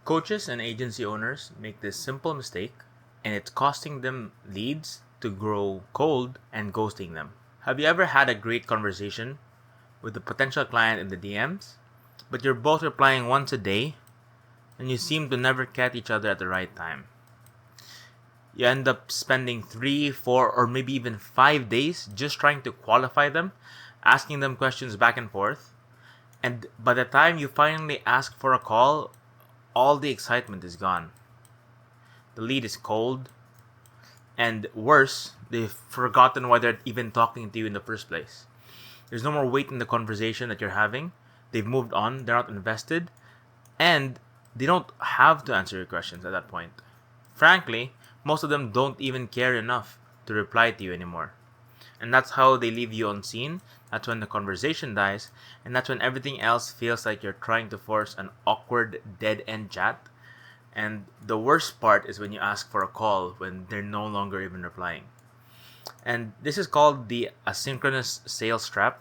Coaches and agency owners make this simple mistake, and it's costing them leads to grow cold and ghosting them. Have you ever had a great conversation with a potential client in the DMs, but you're both replying once a day and you seem to never catch each other at the right time? You end up spending 3, 4, or maybe even 5 days just trying to qualify them, asking them questions back and forth. And by the time you finally ask for a call, all the excitement is gone. The lead is cold, and worse, they've forgotten why they're even talking to you in the first place. There's no more weight in the conversation that you're having. They've moved on, they're not invested, and they don't have to answer your questions at that point. Frankly, most of them don't even care enough to reply to you anymore. And that's how they leave you unseen. That's when the conversation dies, and that's when everything else feels like you're trying to force an awkward dead-end chat. And the worst part is when you ask for a call when they're no longer even replying. And this is called the asynchronous sales trap,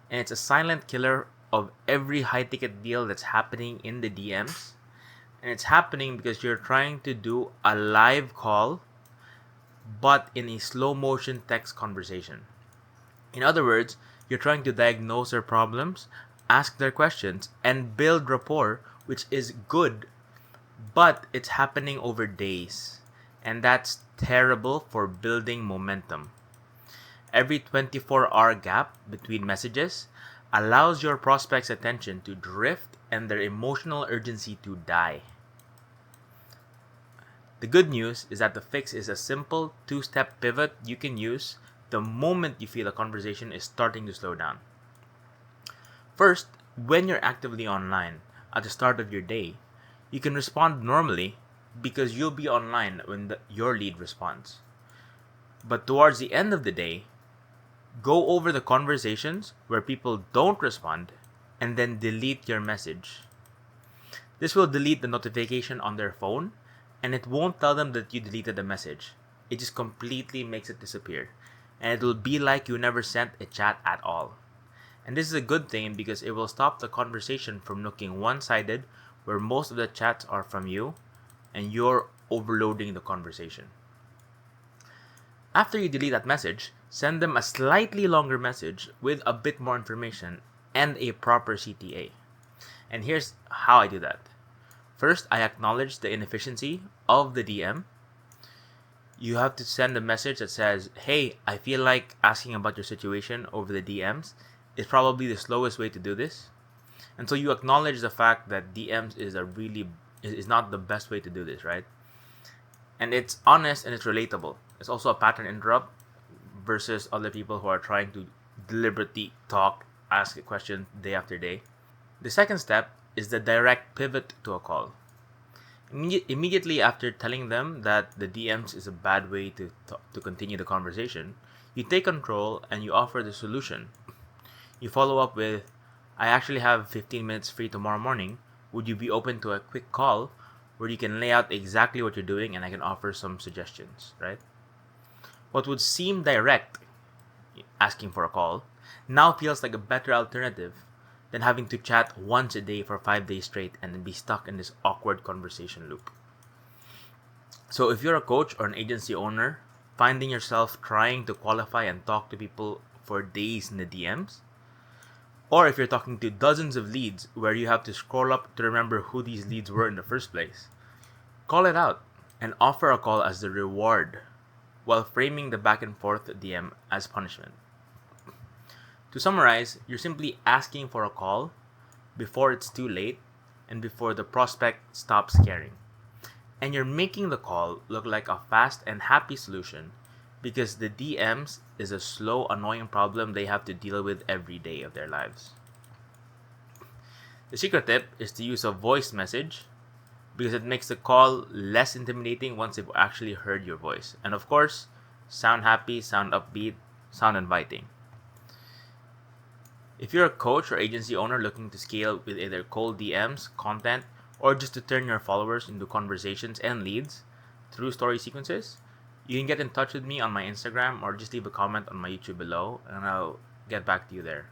and it's a silent killer of every high-ticket deal that's happening in the DMs. And it's happening because you're trying to do a live call, but in a slow motion text conversation. In other words, you're trying to diagnose their problems, ask their questions, and build rapport, which is good, but it's happening over days. And that's terrible for building momentum. Every 24-hour gap between messages allows your prospect's attention to drift and their emotional urgency to die. The good news is that the fix is a simple 2-step pivot you can use the moment you feel a conversation is starting to slow down. First, when you're actively online at the start of your day, you can respond normally because you'll be online when your lead responds. But towards the end of the day, go over the conversations where people don't respond and then delete your message. This will delete the notification on their phone, and it won't tell them that you deleted the message. It just completely makes it disappear. And it will be like you never sent a chat at all. And this is a good thing because it will stop the conversation from looking one-sided, where most of the chats are from you and you're overloading the conversation. After you delete that message, send them a slightly longer message with a bit more information and a proper CTA. And here's how I do that. First, I acknowledge the inefficiency of the DM. You have to send a message that says, hey, I feel like asking about your situation over the DMs is probably the slowest way to do this. And so you acknowledge the fact that DMs is not the best way to do this, right? And it's honest and it's relatable. It's also a pattern interrupt versus other people who are trying to deliberately talk, ask a question day after day. The second step is the direct pivot to a call. Immediately after telling them that the DMs is a bad way to continue the conversation, you take control and you offer the solution. You follow up with, I actually have 15 minutes free tomorrow morning. Would you be open to a quick call where you can lay out exactly what you're doing and I can offer some suggestions, right? What would seem direct, asking for a call, now feels like a better alternative than having to chat once a day for 5 days straight and then be stuck in this awkward conversation loop. So if you're a coach or an agency owner, finding yourself trying to qualify and talk to people for days in the DMs, or if you're talking to dozens of leads where you have to scroll up to remember who these leads were in the first place, call it out and offer a call as the reward while framing the back and forth DM as punishment. To summarize, you're simply asking for a call before it's too late and before the prospect stops caring. And you're making the call look like a fast and happy solution because the DMs is a slow, annoying problem they have to deal with every day of their lives. The secret tip is to use a voice message because it makes the call less intimidating once they've actually heard your voice. And of course, sound happy, sound upbeat, sound inviting. If you're a coach or agency owner looking to scale with either cold DMs, content, or just to turn your followers into conversations and leads through story sequences, you can get in touch with me on my Instagram or just leave a comment on my YouTube below and I'll get back to you there.